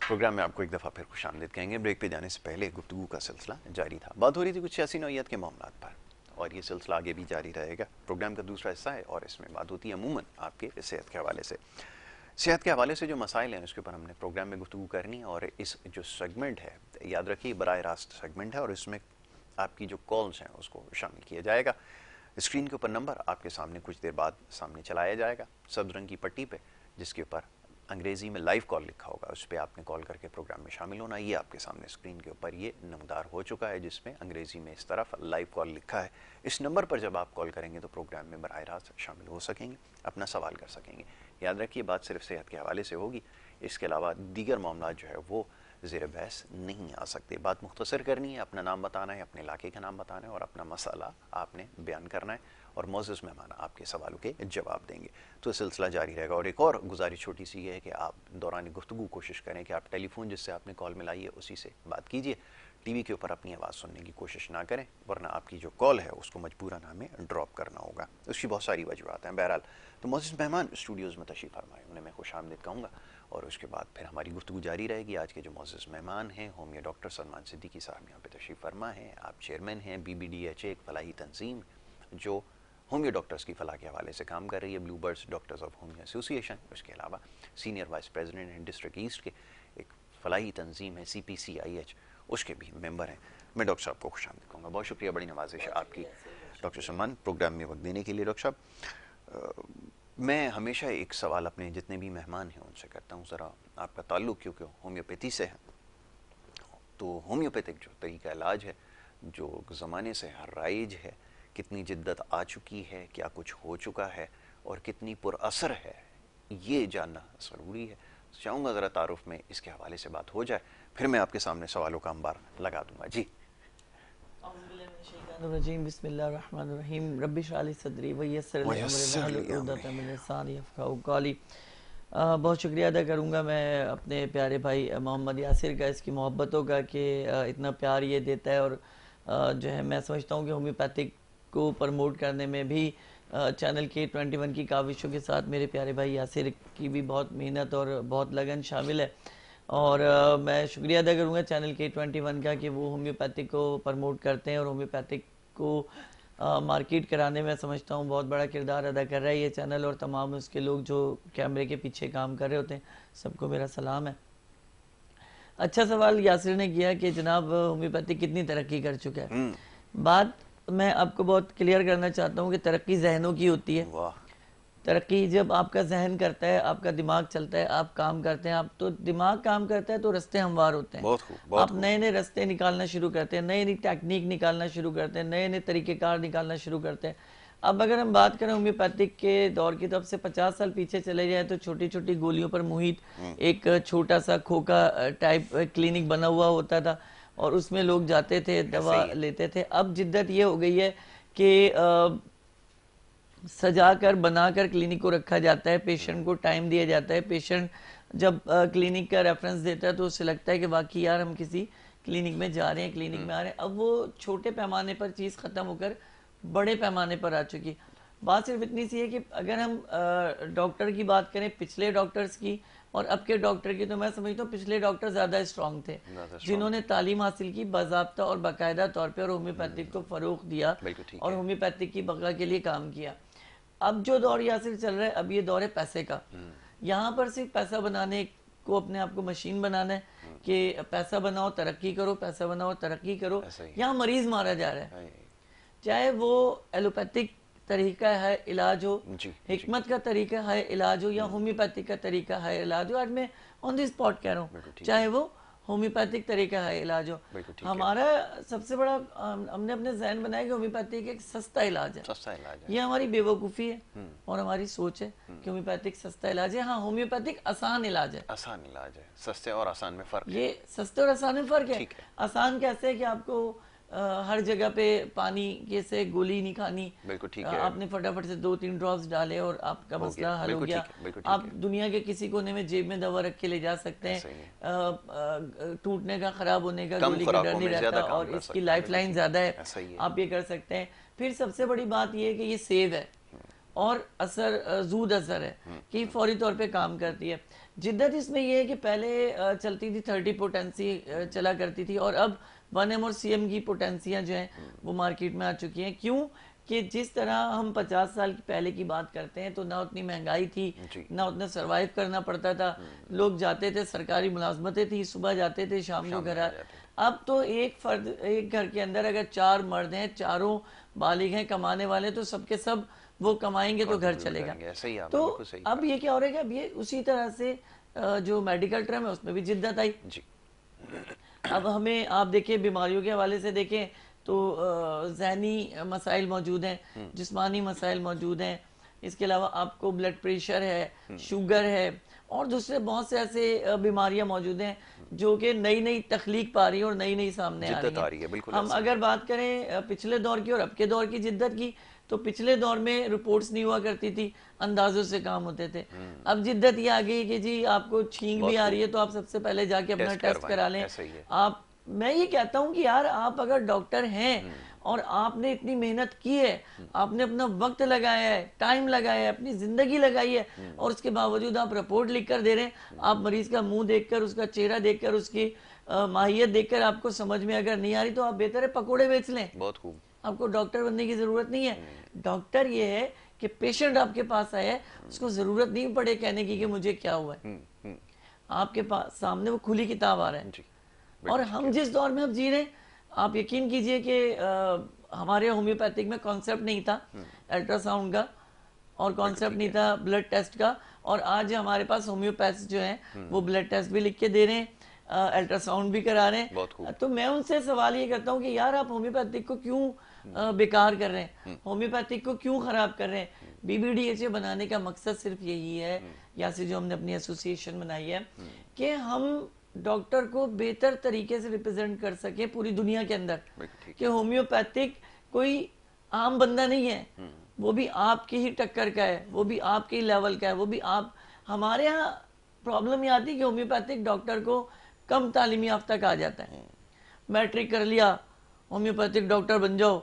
Programme में आपको एक दफ़ा फिर खुशामदीद कहेंगे। ब्रेक पे जाने से पहले गुफ्तगू का सिलसिला जारी था। बात हो रही थी कुछ सियासी नौइयत के मामलात पर और ये सिलसिला आगे भी जारी रहेगा। प्रोग्राम का दूसरा हिस्सा है और इसमें बात होती है अमूमन आपके सेहत के हवाले से। सेहत के हवाले से जो मसाइल हैं उसके ऊपर हमने प्रोग्राम में गुफ्तगू करनी है और इस जो सेगमेंट है, याद रखिए बराह रास्त सेगमेंट है और इसमें आपकी जो कॉल्स हैं उसको शामिल किया जाएगा। स्क्रीन के ऊपर नंबर आपके सामने कुछ देर बाद सामने चलाया जाएगा सब्ज रंग की पट्टी पे, जिसके ऊपर अंग्रेज़ी में लाइव कॉल लिखा होगा। उस पर आपने कॉल करके प्रोग्राम में शामिल होना। ये आपके सामने स्क्रीन के ऊपर ये नमदार हो चुका है जिसमें अंग्रेज़ी में इस तरफ लाइव कॉल लिखा है। इस नंबर पर जब आप कॉल करेंगे तो प्रोग्राम में बराह रास्त शामिल हो सकेंगे, अपना सवाल कर सकेंगे। याद रखिए बात सिर्फ सेहत के हवाले से होगी, इसके अलावा दीगर मामला जो है वो ज़ेर बहस नहीं आ सकते। बात मुख्तसर करनी है, अपना नाम बताना है, अपने इलाके का नाम बताना है और अपना मसाला आपने बयान करना है और मौजूद मेहमान आपके सवालों के जवाब देंगे। तो सिलसिला जारी रहेगा। और एक और गुजारिश छोटी सी ये है कि आप दौरान गुफ्तगू कोशिश करें कि आप टेलीफोन जिससे आपने कॉल मिलाई है उसी से बात कीजिए। टीवी के ऊपर अपनी आवाज़ सुनने की कोशिश ना करें, वरना आपकी जो कॉल है उसको मजबूरन हमें ड्रॉप करना होगा। उसकी बहुत सारी वजूहत हैं। बहरहाल तो मौजूद मेहमान स्टूडियोज़ में तशरीफ़ फरमाएँ, उन्हें मैं खुश आमदीद कहूँगा और उसके बाद फिर हमारी गुफ्तगू जारी रहेगी। आज के जो मौजूद मेहमान हैं होमियो डॉक्टर सलमान सिद्दीकी साहब यहाँ पे तशरीफ़ फरमा हैं। आप चेयरमैन हैं BBDHA, एक फलाही तंजीम जो होमियो डॉक्टर्स की फलाह के हवाले से काम कर रही है, blue birds doctors of homeo association. उसके अलावा सीनियर वाइस प्रेसिडेंट हैं डिस्ट्रिक्ट ईस्ट के एक फलाही तंजीम है CPCIH, उसके भी मेंबर हैं। मैं डॉक्टर साहब को खुशामदीद कहूँगा। बहुत शुक्रिया, बड़ी नवाजिश है आपकी डॉक्टर सलमान प्रोग्राम में वक्त देने के लिए। डॉक्टर साहब, मैं हमेशा एक सवाल अपने जितने भी मेहमान हैं उनसे करता हूँ, ज़रा आपका ताल्लुक़ क्योंकि होम्योपैथी से है, तो होम्योपैथिक जो तरीका इलाज है जो ज़माने से हर राइज है, कितनी जिद्दत आ चुकी है, क्या कुछ हो चुका है और कितनी पुरअसर है, ये जानना ज़रूरी है। चाहूँगा ज़रा तारुफ में इसके हवाले से बात हो जाए, फिर मैं आपके सामने सवालों का अंबार लगा दूँगा। जी। बिस्मिल्लाहिर्रहमानिर्रहीम रब्बि इश्रह ली सदरी व यस्सिर ली अमरी वहलुल उक़दतम मिन लिसानी यफ़क़हू क़ौली। बहुत शुक्रिया अदा करूँगा मैं अपने प्यारे भाई मोहम्मद यासिर का, इसकी मोहब्बतों का कि इतना प्यार ये देता है। और जो है मैं समझता हूँ कि होम्योपैथिक को प्रमोट करने में भी चैनल K21 की काविशों के साथ मेरे प्यारे भाई यासिर की भी बहुत मेहनत और बहुत लगन शामिल है। और मैं शुक्रिया अदा करूँगा चैनल K21 का कि वो होम्योपैथिक को प्रमोट करते हैं और होम्योपैथिक को मार्केट कराने में समझता हूँ बहुत बड़ा किरदार अदा कर रहा है ये चैनल। और तमाम उसके लोग जो कैमरे के पीछे काम कर रहे होते हैं, सबको मेरा सलाम है। अच्छा सवाल यासिर ने किया कि जनाब होम्योपैथिक कितनी तरक्की कर चुका है। बात मैं आपको बहुत क्लियर करना चाहता हूँ कि तरक्की जहनों की होती है। तरक्की जब आपका जहन करता है, आपका दिमाग चलता है, आप काम करते हैं, आप तो दिमाग काम करता है तो रास्ते हमवार होते हैं। आप नए नए रास्ते निकालना शुरू करते हैं, नई नई टेक्निक निकालना शुरू करते हैं, नए नए तरीक़ेकार निकालना शुरू करते हैं। अब अगर हम बात करें होम्योपैथिक के दौर की, तो अब से 50 साल पीछे चले जाए तो छोटी छोटी गोलियों पर मुहित एक छोटा सा खोखा टाइप क्लिनिक बना हुआ होता था और उसमें लोग जाते थे, दवा लेते थे। अब जिद्दत ये हो गई है कि सजाकर बनाकर क्लिनिक को रखा जाता है, पेशेंट को टाइम दिया जाता है। पेशेंट जब क्लिनिक का रेफरेंस देता है तो उससे लगता है कि वाकई यार हम किसी क्लिनिक में जा रहे हैं, क्लिनिक में आ रहे हैं। अब वो छोटे पैमाने पर चीज़ ख़त्म होकर बड़े पैमाने पर आ चुकी। बात सिर्फ इतनी सी है कि अगर हम डॉक्टर की बात करें, पिछले डॉक्टर्स की और अब के डॉक्टर की, तो मैं समझता हूँ पिछले डॉक्टर ज़्यादा स्ट्रॉन्ग थे, जिन्होंने तालीम हासिल की बाज़ाब्ता और बाकायदा तौर पर और होम्योपैथिक को फ़रोग़ दिया और होम्योपैथिक की बका के लिए काम किया। अब जो दौर यासिर चल रहा है, अब ये दौर है पैसे का। यहाँ पर सिर्फ पैसा बनाने को अपने आप को मशीन बनाना है कि पैसा बनाओ तरक्की करो, पैसा बनाओ तरक्की करो। यहाँ मरीज मारा जा रहा है, चाहे वो एलोपैथिक तरीका है इलाज हो, हिकमत का तरीका है इलाज हो, या होम्योपैथिक का तरीका है इलाज हो। आज मैं ऑन द स्पॉट कह रहा हूँ, चाहे वो होम्योपैथिक तरीका है इलाज हो। हमारा सबसे बड़ा हमने अपने जहन बनाया कि होम्योपैथिक एक सस्ता इलाज है। ये हमारी बेवकूफ़ी है और हमारी सोच है कि होम्योपैथिक सस्ता इलाज है। हाँ, होम्योपैथिक आसान इलाज है। आसान इलाज है, सस्ते और आसान में फ़र्क है। ये सस्ते और आसान में फ़र्क है। आसान कैसे है कि आपको हर जगह पे पानी के से गोली नहीं खानी, बिल्कुल ठीक है। आपने फटाफट से 2-3 ड्रॉप्स डाले और आपका मसला हल हो गया। आप दुनिया के किसी कोने में जेब में दवा रख के ले जा सकते हैं। टूटने का, खराब होने का, गोली का डर नहीं रहता और इसकी लाइफ लाइन ज़्यादा है, आप ये कर सकते हैं। फिर सबसे बड़ी बात ये है कि ये सेव है। और असर जूद असर है कि फौरी तौर पे काम करती है। जिद्दत इसमें ये है कि पहले चलती थी 30 पोटेंसी चला करती थी, और अब 1M और CM की पोटेंसियाँ जो हैं वो मार्केट में आ चुकी हैं। क्यों कि जिस तरह हम 50 साल पहले की बात करते हैं तो ना उतनी महंगाई थी, ना उतना सरवाइव करना पड़ता था, लोग जाते थे, सरकारी मुलाजमतें थी, सुबह जाते थे, शाम को घर आते। अब तो एक फर्द, एक घर के अंदर अगर 4 मर्द हैं, चारों बालिग हैं, कमाने वाले, तो सबके सब वो कमाएंगे तो घर चलेगा। तो अब ये क्या हो रहा है कि अब ये उसी तरह से जो मेडिकल टर्म है उसमें भी जिद्दत आई जी। अब हमें आप देखिए बीमारियों के हवाले से देखें तो ज़हनी मसाइल मौजूद हैं, जिस्मानी मसाइल मौजूद हैं, इसके अलावा आपको ब्लड प्रेशर है, शुगर है, और दूसरे बहुत से ऐसे बीमारियां मौजूद हैं जो कि नई नई तख्लीक पा रही है और नई नई सामने आ रही है। हम अगर बात करें पिछले दौर की और अब के दौर की जिद्दत की, तो पिछले दौर में रिपोर्ट्स नहीं हुआ करती थी, अंदाजों से काम होते थे। अब जिद्दत ये आ गई कि जी आपको छींक भी आ रही है तो आप सबसे पहले जाके अपना टेस्ट करा लें। आप, मैं ये कहता हूं कि यार आप अगर डॉक्टर हैं और आपने इतनी मेहनत की है, आपने अपना वक्त लगाया है, टाइम लगाया है, अपनी जिंदगी लगाई है, और उसके बावजूद आप रिपोर्ट लिख कर दे रहे हैं, आप मरीज का मुंह देखकर, उसका चेहरा देखकर, उसकी माहियत देखकर आपको समझ में अगर नहीं आ रही तो आप बेहतर है पकौड़े बेच लें। बहुत खूब। आपको डॉक्टर बनने की जरूरत नहीं है। डॉक्टर ये है कि पेशेंट आपके पास आया है, उसको जरूरत नहीं पड़े कहने की कि मुझे क्या हुआ है, आपके पास सामने वो खुली किताब आ रहा है। और हम जिस दौर में अब जी रहे हैं, आप यकीन कीजिए कि हमारे होम्योपैथिक में कॉन्सेप्ट नहीं था अल्ट्रासाउंड का, और कॉन्सेप्ट नहीं था ब्लड टेस्ट का, और आज हमारे पास होम्योपैथ जो हैं वो ब्लड टेस्ट भी लिख के दे रहे हैं, अल्ट्रासाउंड भी करा रहे हैं। तो मैं उनसे सवाल ये करता हूँ कि यार आप होम्योपैथिक को क्यों बेकार कर रहे हैं, होम्योपैथिक को क्यों खराब कर रहे हैं। BBDHA बनाने का मकसद सिर्फ यही है, या से जो हमने अपनी एसोसिएशन बनाई है, कि हम डॉक्टर को बेहतर तरीके से रिप्रेजेंट कर सके पूरी दुनिया के अंदर, कि होम्योपैथिक कोई आम बंदा नहीं है, वो भी आपकी ही टक्कर का है, वो भी आपके ही लेवल का है, वो भी आप। हमारे यहाँ प्रॉब्लम ये आती है कि होम्योपैथिक डॉक्टर को कम तालीमी याफ्ता कहा जाता है, मैट्रिक कर लिया होम्योपैथिक डॉक्टर बन जाओ,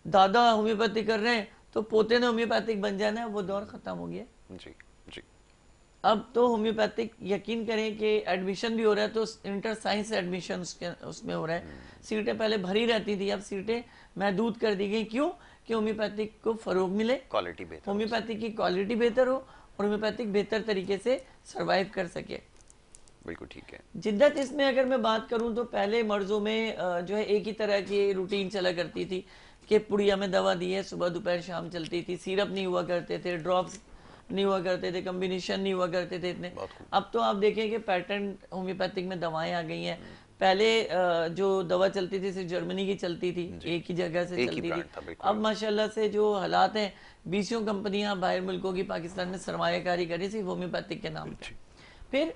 दादा होम्योपैथिक कर रहे हैं तो पोते ने होम्योपैथिक बन जाना है, वो दौर खत्म हो गया जी। अब तो होम्योपैथिक यकीन करें कि एडमिशन भी हो रहा है तो इंटर साइंस एडमिशन उसमें हो रहा है। सीटें पहले भरी रहती थी, अब सीटें महदूद कर दी गई। क्यों? कि होम्योपैथिक को फरोग मिले, क्वालिटी बेहतर, होम्योपैथिक की क्वालिटी बेहतर हो और होम्योपैथिक बेहतर तरीके से सर्वाइव कर सके। बिल्कुल ठीक है। जिद्दत इसमें अगर मैं बात करूं तो पहले मर्जों में जो है एक ही तरह की रूटीन चला करती थी कि पुड़िया में दवा दी है, सुबह दोपहर शाम चलती थी, सिरप नहीं हुआ करते थे, ड्रॉप्स नहीं हुआ करते थे, कम्बिनेशन नहीं हुआ करते थे इतने। अब तो आप देखें कि पैटर्न होम्योपैथिक में दवाएं आ गई हैं। पहले जो दवा चलती थी सिर्फ जर्मनी की चलती थी, एक ही जगह से चलती थी। अब माशाल्लाह से जो हालात हैं, 20 कंपनियां बाहर मुल्कों की पाकिस्तान में सरमायाकारी कर रही थी होम्योपैथिक के नाम पे। फिर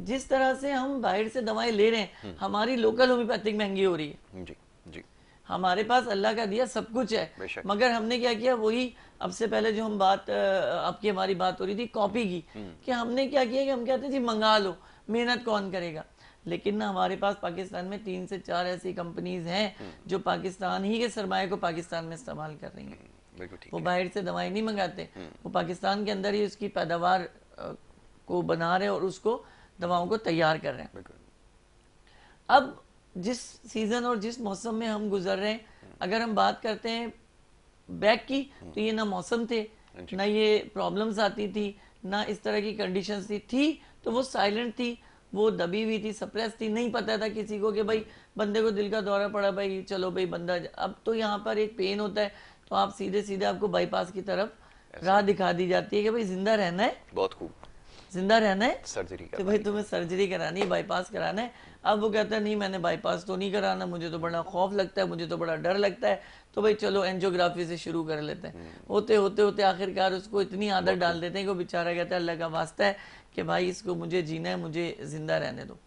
जिस तरह से हम बाहर से दवाएं ले रहे हैं, हमारी लोकल होम्योपैथिक महंगी हो रही है जी। हमारे पास अल्लाह का दिया सब कुछ है, मगर हमने क्या किया, वही अब से पहले जो हम बात आपकी हमारी बात हो रही थी कॉपी की, कि हमने क्या किया कि हम कहते हैं जी मंगा लो, मेहनत कौन करेगा। लेकिन ना हमारे पास पाकिस्तान में 3 से 4 ऐसी कंपनीज हैं जो पाकिस्तान ही के सरमाए को पाकिस्तान में इस्तेमाल कर रही हैं। वो बाहर से दवाएं नहीं मंगाते, वो पाकिस्तान के अंदर ही उसकी पैदावार को बना रहे और उसको दवाओं को तैयार कर रहे हैं। अब जिस सीजन और जिस मौसम में हम गुजर रहे हैं, अगर हम बात करते हैं बैक की, तो ये ना मौसम थे, ना ये प्रॉब्लम्स आती थी, ना इस तरह की कंडीशंस थी तो वो साइलेंट थी, वो दबी हुई थी, सप्रेस थी, नहीं पता था किसी को कि भाई बंदे को दिल का दौरा पड़ा, भाई चलो भाई बंदा। अब तो यहाँ पर एक पेन होता है तो आप सीधे सीधे आपको बाईपास की तरफ राह दिखा दी जाती है कि भाई जिंदा रहना है, बहुत खूब, जिंदा रहना है, सर्जरी तो भाई तुम्हें सर्जरी करानी है, बाईपास कराना है। अब वो कहता है नहीं मैंने बाईपास तो नहीं कराना, मुझे तो बड़ा खौफ लगता है, मुझे तो बड़ा डर लगता है, तो भाई चलो एंजियोग्राफी से शुरू कर लेते हैं। होते होते होते आखिरकार उसको इतनी आदत डाल देते हैं कि वो बेचारा कहता है अल्लाह का वास्ता है कि भाई इसको मुझे जीना है, मुझे जिंदा रहने दो।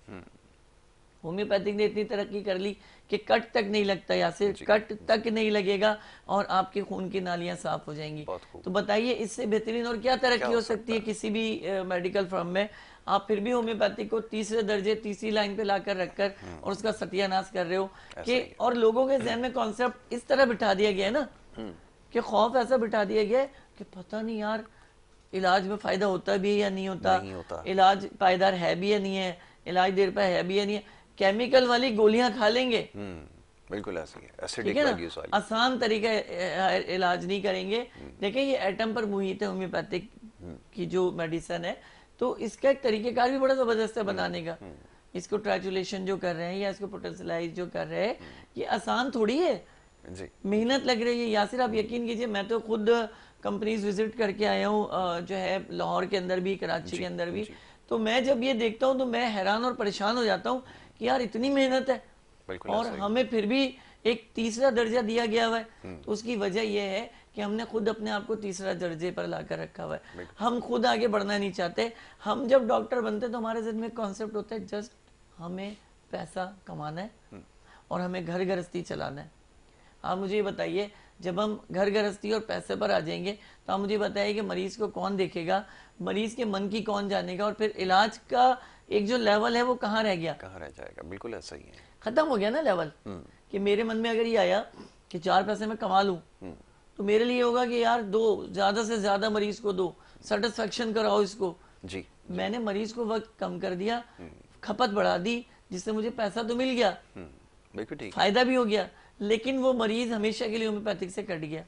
होम्योपैथिक ने इतनी तरक्की कर ली कि कट तक नहीं लगता, या सिर्फ कट तक नहीं लगेगा और आपके खून की नालियां साफ हो जाएंगी। तो बताइए इससे बेहतरीन और क्या तरक्की हो सकती है किसी भी मेडिकल फर्म में। आप फिर भी होम्योपैथिक को तीसरे दर्जे, तीसरी लाइन पे लाकर रखकर और उसका सत्यानाश कर रहे हो कि, और लोगों के जहन में कॉन्सेप्ट इस तरह बिठा दिया गया है ना कि खौफ ऐसा बिठा दिया गया है कि पता नहीं यार इलाज में फ़ायदा होता भी है या नहीं होता, इलाज पायदार है भी या नहीं है, इलाज देर पर है भी या नहीं है, केमिकल वाली गोलियां खा लेंगे। बिल्कुल ऐसे ही ठीक है ना, आसान तरीका इलाज नहीं करेंगे। देखिए ये एटम पर मुहित है होम्योपैथिक की जो मेडिसिन है, तो इसका एक तरीकेकार भी बड़ा ज़बरदस्त है बनाने का। इसको ट्राचुलेशन जो कर रहे हैं या इसको पोटेंशियलाइज जो कर रहे हैं, ये आसान थोड़ी है, मेहनत लग रही है। यासिर आप यकीन कीजिए, मैं तो खुद कंपनीज विजिट करके आया हूँ, जो है लाहौर के अंदर भी, कराची के अंदर भी। तो मैं जब ये देखता हूँ तो मैं हैरान और परेशान हो जाता हूँ कि यार इतनी मेहनत है और हमें फिर भी एक तीसरा दर्जा दिया गया हुआ है। तो उसकी वजह यह है कि हमने खुद अपने आप को तीसरा दर्जे पर लाकर रखा हुआ है। हम खुद आगे बढ़ना नहीं चाहते। हम जब डॉक्टर बनते तो हमारे ज़हन में कॉन्सेप्ट होता है जस्ट हमें पैसा कमाना है और हमें घर गृहस्थी चलाना है। आप मुझे ये बताइए, जब हम घर गृहस्थी और पैसे पर आ जाएंगे तो आप मुझे बताइए कि मरीज को कौन देखेगा, मरीज के मन की कौन जानेगा, और फिर इलाज का एक जो लेवल है वो कहाँ रह गया, कहाँ रह जाएगा। बिल्कुल ऐसा ही है, खत्म हो गया ना लेवल। कि मेरे मन में अगर ये आया कि 4 पैसे मैं कमा लूं, तो मेरे लिए होगा कि यार दो, ज्यादा से ज्यादा मरीज को दो, सेटिस्फेक्शन कराओ इसको। जी, मैंने मरीज को वक्त कम कर दिया, खपत बढ़ा दी, जिससे मुझे पैसा तो मिल गया, फायदा भी हो गया, लेकिन वो मरीज हमेशा के लिए होम्योपैथिक से कट गया।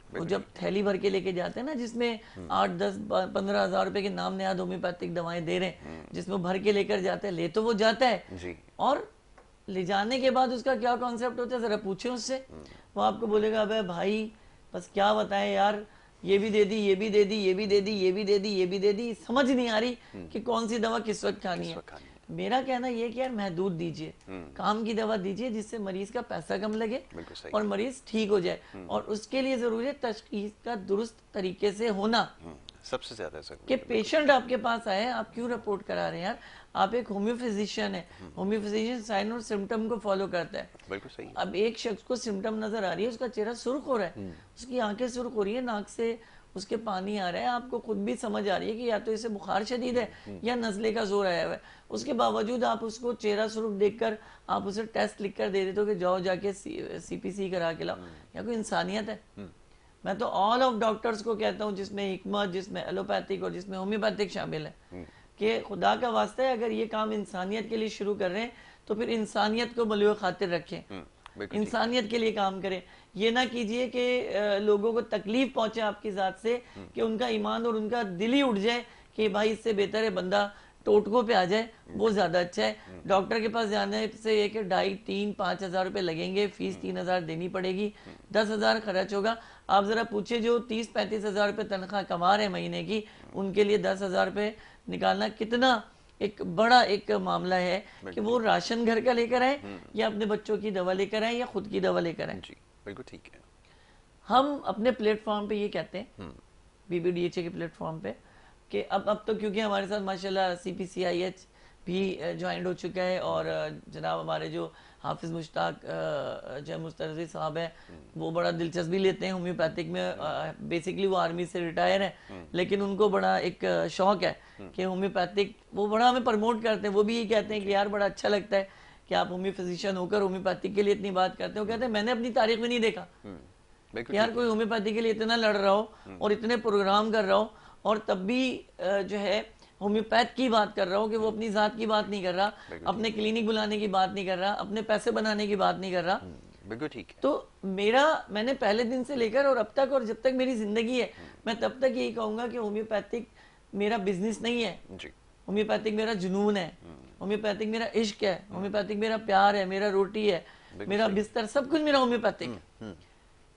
वो जब थैली भर के लेके जाते हैं ना, जिसमें 8, 10, 15 हजार रुपए के नाम नयाद होम्योपैथिक दवाएं दे रहे हैं, जिसमें वो भर के लेकर जाते हैं, ले तो वो जाता है जी। और ले जाने के बाद उसका क्या कॉन्सेप्ट होता है जरा पूछे उससे, वो आपको बोलेगा अबे भाई बस क्या बताएं यार, ये भी दे दी, ये भी दे दी, ये भी दे दी, ये भी दे दी, ये भी दे दी, समझ नहीं आ रही कि कौन सी दवा किस वक्त खानी है। मेरा कहना यह कि यार महदूद दीजिए, काम की दवा दीजिए जिससे मरीज का पैसा कम लगे और मरीज ठीक हो जाए। और उसके लिए जरूरी है तशखीस का दुरुस्त तरीके से होना, सबसे ज्यादा कि पेशेंट आपके पास आए, आप क्यों रिपोर्ट करा रहे हैं यार, आप एक होम्यो फिजिशियन है, होम्यो फिजिशियन साइन और सिम्टम को फॉलो करता है। बिल्कुल सही। अब एक शख्स को सिम्टम नजर आ रही है, उसका चेहरा सुर्ख हो रहा है, उसकी आंखें सुर्ख हो रही है, नाक से उसके पानी आ रहा है, आपको खुद भी समझ आ रही है कि या तो इसे बुखार शदीद है या नजले का जोर आया हुआ है, उसके बावजूद आप उसको चेहरा सुर्ख देखकर आप उसे टेस्ट लिख कर दे देते हो कि जाओ जाके CPC करा के लाओ। या कोई इंसानियत है? मैं तो ऑल ऑफ डॉक्टर्स को कहता हूँ, जिसमें हिकमत, जिसमें एलोपैथिक और जिसमें होम्योपैथिक शामिल है, कि खुदा का वास्ता है अगर ये काम इंसानियत के लिए शुरू कर रहे हैं तो फिर इंसानियत को मलूए खातिर रखें, इंसानियत के लिए काम करें। ये ना कीजिए कि लोगों को तकलीफ पहुंचे आपकी जात से, कि उनका ईमान और उनका दिल ही उठ जाए कि भाई इससे बेहतर है बंदा टोटकों पे आ जाए, वो ज्यादा अच्छा है। डॉक्टर के पास जाने से ये कि 2.5, 3, 5 हजार रुपए लगेंगे, फीस 3 हजार देनी पड़ेगी, 10 हजार खर्च होगा। आप जरा पूछे जो 30-35 हजार रुपए तनख्वाह कमा रहे महीने की, उनके लिए 10 हजार रुपए निकालना कितना एक बड़ा एक मामला है कि वो राशन घर का लेकर आए या अपने बच्चों की दवा लेकर आए या खुद की दवा लेकर आए। बिल्कुल ठीक है। हम अपने प्लेटफॉर्म पे ये कहते हैं, BBDHA के प्लेटफॉर्म पे, कि अब तो क्योंकि हमारे साथ माशाल्लाह CPCIH भी ज्वाइंट हो चुका है, और जनाब हमारे जो हाफिज मुश्ताक जो मुस्तरजी साहब हैं, वो बड़ा दिलचस्पी लेते हैं होम्योपैथिक में। बेसिकली वो आर्मी से रिटायर है, लेकिन उनको बड़ा एक शौक है कि होम्योपैथिक, वो बड़ा हमें प्रमोट करते हैं। वो भी ये कहते हैं कि यार बड़ा अच्छा लगता है कि आप होम्यो फिजिशियन होकर होम्योपैथिक के लिए इतनी बात करते हो। कहते हैं मैंने अपनी तारीख में नहीं देखा यार कोई होम्योपैथी के लिए इतना लड़ रहा हो और इतने प्रोग्राम कर रहा हो, और तब भी जो है होम्योपैथ की बात कर रहा हो, कि वो अपनी जात की बात नहीं कर रहा, अपने क्लिनिक बुलाने की बात नहीं कर रहा, अपने पैसे बनाने की बात नहीं कर रहा। बिल्कुल ठीक है। तो मैंने पहले दिन से लेकर और अब तक, और जब तक मेरी जिंदगी है, मैं तब तक यही कहूंगा कि होम्योपैथिक मेरा बिजनेस नहीं है, होम्योपैथिक मेरा जुनून है, होम्योपैथिक मेरा इश्क है, होम्योपैथिक मेरा प्यार है, मेरा रोटी है, मेरा बिस्तर, सब कुछ मेरा होम्योपैथिक।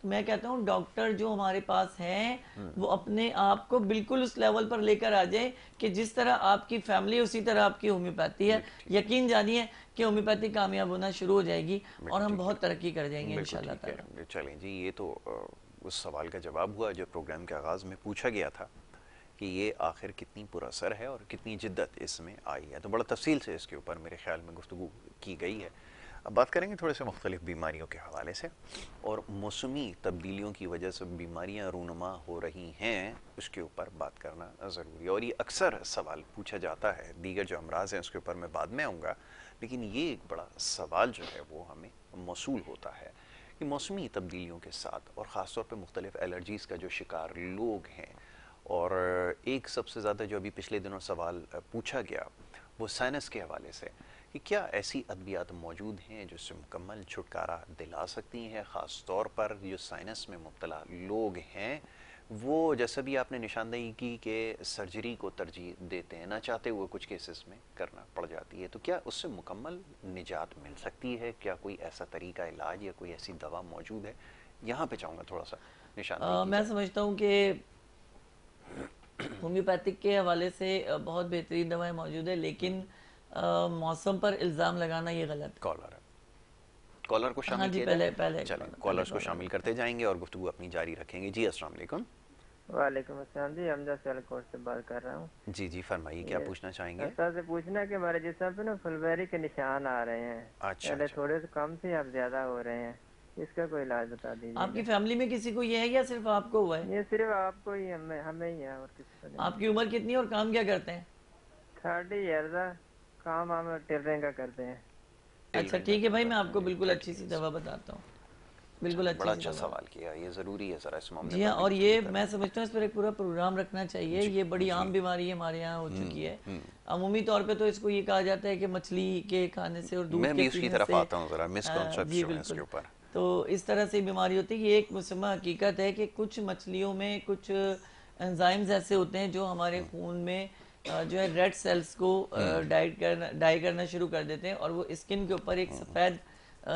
तो मैं कहता हूँ डॉक्टर जो हमारे पास हैं वो अपने आप को बिल्कुल उस लेवल पर लेकर आ जाए कि जिस तरह आपकी फैमिली उसी तरह आपकी होम्योपैथी है। यकीन जानिए कि होम्योपैथी कामयाब होना शुरू हो जाएगी और हम बहुत तरक्की कर जाएंगे इंशाल्लाह ताला। चलें जी, ये तो उस सवाल का जवाब हुआ जो प्रोग्राम के आगाज़ में पूछा गया था कि ये आखिर कितनी पुरअसर है और कितनी जिद्दत इसमें आई है। तो बड़ा तफसील से इसके ऊपर मेरे ख्याल में गुफ्तगू की गई है। अब बात करेंगे थोड़े से मुख्तलिफ बीमारियों के हवाले से, और मौसमी तब्दीलियों की वजह से बीमारियां रूनुमा हो रही हैं, उसके ऊपर बात करना ज़रूरी है। और ये अक्सर सवाल पूछा जाता है, दीगर जो अमराज हैं उसके ऊपर मैं बाद में आऊँगा, लेकिन ये एक बड़ा सवाल जो है वो हमें मौसूल होता है कि मौसमी तब्दीलियों के साथ और ख़ास तौर पे मुख्तलिफ एलर्जीज़ का जो शिकार लोग हैं, और एक सबसे ज़्यादा जो अभी पिछले दिनों सवाल पूछा गया वो साइनस के हवाले से, कि क्या ऐसी अद्वियात मौजूद हैं जिससे मुकम्मल छुटकारा दिला सकती हैं, ख़ास तौर पर जो साइनस में मुब्तला लोग हैं वो, जैसा भी आपने निशानदेही की कि सर्जरी को तरजीह देते हैं, ना चाहते हुए कुछ केसेस में करना पड़ जाती है, तो क्या उससे मुकम्मल निजात मिल सकती है? क्या कोई ऐसा तरीका इलाज या कोई ऐसी दवा मौजूद है? यहाँ पे चाहूँगा थोड़ा सा निशानदेही की मैं जाए। समझता हूँ कि होम्योपैथिक के हवाले से बहुत बेहतरीन दवाएं मौजूद है, लेकिन मौसम पर इल्ज़ाम लगाना ये गलत है। कॉलर है, कॉलर को हाँ शामिल जी, किया पहले जाए। पहले चलें, पहले कॉलर्स को कॉलर शामिल लेते करते जाएंगे और गुफ्तगू अपनी जारी रखेंगे। जी अस्सलाम वालेकुम। वालेकुम अस्सलाम जी, हमजा सियालकोट से बात कर रहा हूँ। जी जी फरमाइए, क्या ये पूछना चाहेंगे? सर से पूछना कि हमारे जिस्म पे ना फुलबेरी के निशान आ रहे हैं। अच्छा पहले अच्छा। थोड़े से कम थे, अब ज्यादा हो रहे हैं, इसका कोई इलाज बता आपकी दीजिएगा। फैमिली में किसी को ये है या सिर्फ आपको हुआ है? ये सिर्फ आपको ही, हमें हमें ही है, और किसी को नहीं। आपकी उम्र कितनी है और काम क्या करते हैं? 30 ईयर्स है, काम हम टेलरिंग का करते हैं। अच्छा ठीक है भाई, मैं आपको बिल्कुल अच्छी सी दवा बताता हूँ, बिल्कुल अच्छी बड़ा सी अच्छा दवा। सवाल किया, ये ज़रूरी है ज़रा इस मामले जी हाँ, पर भी और गुफ्तगू ये करना। मैं समझता हूँ इस पर एक पूरा प्रोग्राम रखना चाहिए। ये बड़ी आम बीमारी है, हमारे यहाँ हो चुकी है। अमूमी तौर पे तो इसको ये कहा जाता है कि मछली के खाने से और दूध मैं के भी उसकी पीने तरफ से आता हूँ, ज़रा जी मिसकॉन्सेप्शन है बिल्कुल। इसके ऊपर। तो इस तरह से बीमारी होती है। ये एक मुसम्मा हकीकत है कि कुछ मछलियों में कुछ एंजाइम्स ऐसे होते हैं जो हमारे खून में जो है रेड सेल्स को डाई करना शुरू कर देते हैं, और वो स्किन के ऊपर एक सफ़ेद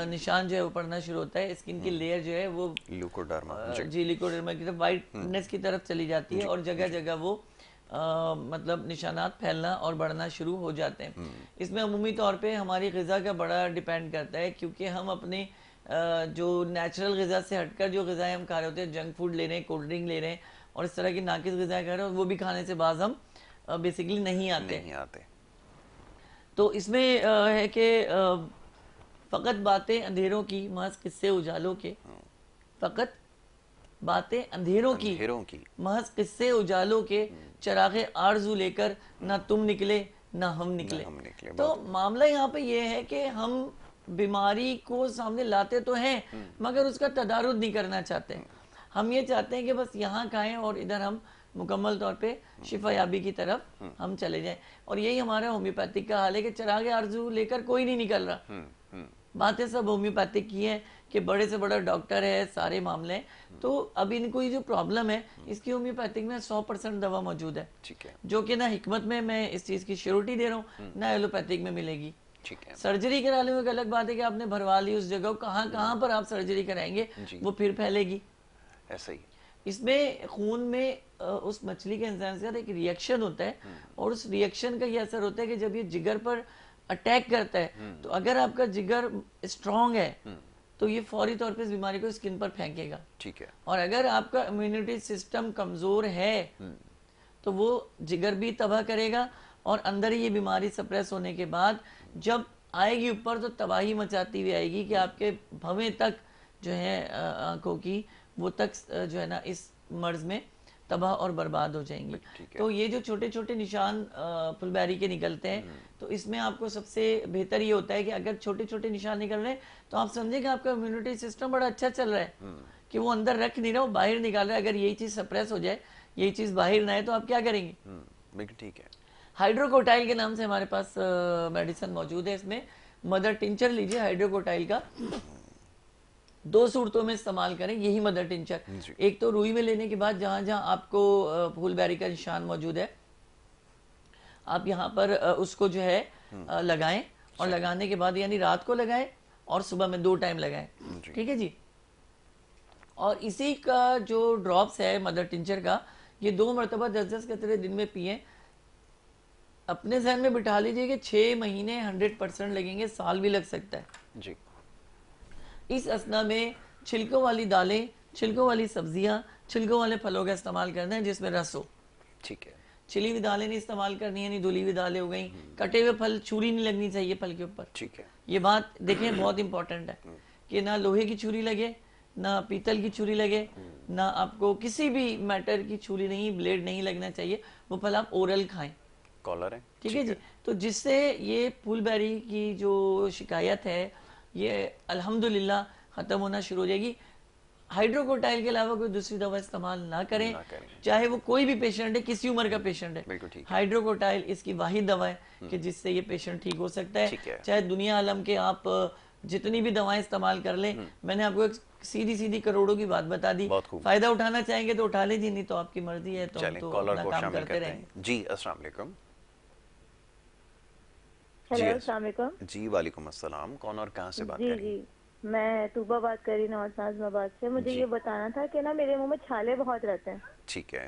निशान जो है वो पड़ना शुरू होता है। स्किन की लेयर जो है वो ल्यूकोडर्मा जी लिकोडर्मा की तरफ, वाइटनेस की तरफ चली जाती है, और जगह जगह वो मतलब निशानात फैलना और बढ़ना शुरू हो जाते हैं। इसमें अमूमी तौर पे हमारी ग़िज़ा का बड़ा डिपेंड करता है, क्योंकि हम अपने जो नेचुरल ग़िज़ा से हटकर जो ग़िज़ाएँ हम खा रहे होते हैं, जंक फूड ले रहे हैं, कोल्ड ड्रिंक ले रहे हैं और इस तरह की नाकिस ग़िज़ाएँ खा रहे हैं, वो भी खाने से बाज हम बेसिकली नहीं आते। तो इसमें है कि फ़कत बातें अंधेरों की, महज किस्से उजालों के। फ़कत बातें अंधेरों की, महज किस्से उजालों के। चरागे आरजू लेकर ना तुम निकले ना हम निकले। तो मामला यहाँ पे ये है कि हम बीमारी को सामने लाते तो हैं, मगर उसका तदारुद नहीं करना चाहते। हम ये चाहते हैं कि बस यहाँ खाएं और इधर हम मुकम्मल तौर पे शिफायाबी की तरफ हम चले जाएं। और यही हमारा होम्योपैथिक का हाल है कि चरागे आरजू लेकर कोई नहीं निकल रहा। बातें सब होम्योपैथिक की हैं कि बड़े से बड़ा डॉक्टर है, सारे मामले। तो अब इनको ये जो प्रॉब्लम है, इसकी होम्योपैथिक में 100% दवा मौजूद है, जो कि ना हिकमत में मैं इस चीज़ की श्योरिटी दे रहा हूँ, ना एलोपैथिक में मिलेगी। सर्जरी करा लें, एक अलग बात है कि आपने भरवा ली उस जगह, कहाँ कहाँ पर आप सर्जरी कराएंगे वो फिर फैलेगी। ऐसा ही इसमें खून में उस मछली के एंजाइम्स का एक रिएक्शन होता है, और उस रिएक्शन का ये असर होता है कि जब ये जिगर पर अटैक करता है, तो अगर आपका जिगर स्ट्रांग है तो ये फौरी तौर पे इस बीमारी को स्किन पर फेंकेगा। ठीक है। और अगर आपका इम्यूनिटी सिस्टम कमजोर है तो वो जिगर भी तबाह करेगा, और अंदर ही ये बीमारी सप्रेस होने के बाद जब आएगी ऊपर तो तबाही मचाती हुई आएगी कि आपके भवें तक जो है आंखों की, वो तक जो है ना इस मर्ज में तबाह और बर्बाद हो जाएंगी। तो ये जो छोटे छोटे निशान फुलबेरी के निकलते हैं, तो इसमें आपको सबसे बेहतर ये होता है कि अगर छोटे छोटे निशान निकल रहे हैं तो आप समझे कि आपका इम्यूनिटी सिस्टम बड़ा अच्छा चल रहा है, कि वो अंदर रख नहीं रहा, वो बाहर निकाल रहा है। अगर यही चीज़ सप्रेस हो जाए, यही चीज़ बाहर ना आए, तो आप क्या करेंगे? बिल्कुल ठीक है। हाइड्रोकोटाइल के नाम से हमारे पास मेडिसिन मौजूद है। इसमें मदर टिंचर लीजिए हाइड्रोकोटाइल का, 2 सूरतों में इस्तेमाल करें यही मदर टिंचर। एक तो रुई में लेने के बाद जहां जहां आपको फुलबेरी का निशान मौजूद है, आप यहाँ पर उसको जो है लगाएं, और लगाने के बाद यानी रात को लगाएं और सुबह में 2 टाइम लगाएं। ठीक है जी। और इसी का जो ड्रॉप्स है मदर टिंचर का, ये 2 मरतबा 10-10 कतरे दिन में पिए। अपने जहन में बिठा लीजिए कि 6 महीने 100% लगेंगे, साल भी लग सकता है जी। इस असना में छिलकों वाली दालें, छिलकों वाली सब्जियां, छिलकों वाले फलों का इस्तेमाल करना है जिसमें रस हो। ठीक है। छिली हुई दालें नहीं इस्तेमाल करनी है, नहीं धुली हुई दालें हो गई। कटे हुए फल, छुरी नहीं लगनी चाहिए फल के ऊपर। ठीक है। ये बात देखें, बहुत इंपॉर्टेंट है कि ना लोहे की छुरी लगे, ना पीतल की छुरी लगे, ना आपको किसी भी मैटर की छुरी नहीं, ब्लेड नहीं लगना चाहिए। वो फल आप ओरल खाएं। कॉलर है। ठीक है जी। तो जिससे ये फुलबेरी की जो शिकायत है, ये अल्हम्दुलिल्लाह खत्म होना शुरू हो जाएगी। हाइड्रोकोटाइल के अलावा कोई दूसरी दवा इस्तेमाल ना करें, चाहे वो कोई भी पेशेंट है, किसी उम्र का पेशेंट है। हाइड्रोकोटाइल इसकी वाहिद दवा है कि जिससे ये पेशेंट ठीक हो सकता है। चाहे दुनिया आलम के आप जितनी भी दवाएं इस्तेमाल कर लें, मैंने आपको एक सीधी सीधी करोड़ों की बात बता दी। फायदा उठाना चाहेंगे तो उठा लीजिए, नहीं तो आपकी मर्जी है, तो हम तो अपना काम करते रहेंगे। जी अस्सलाम वालेकुम। हेलो अस्सलाम वालेकुम। जी वालेकुम अस्सलाम। कौन और कहाँ से बात कर रही हैं? जी मैं तूबा बात कर रही हूँ नाज़िमाबाद से। मुझे ये बताना था कि ना मेरे मुंह में छाले बहुत रहते हैं। ठीक है।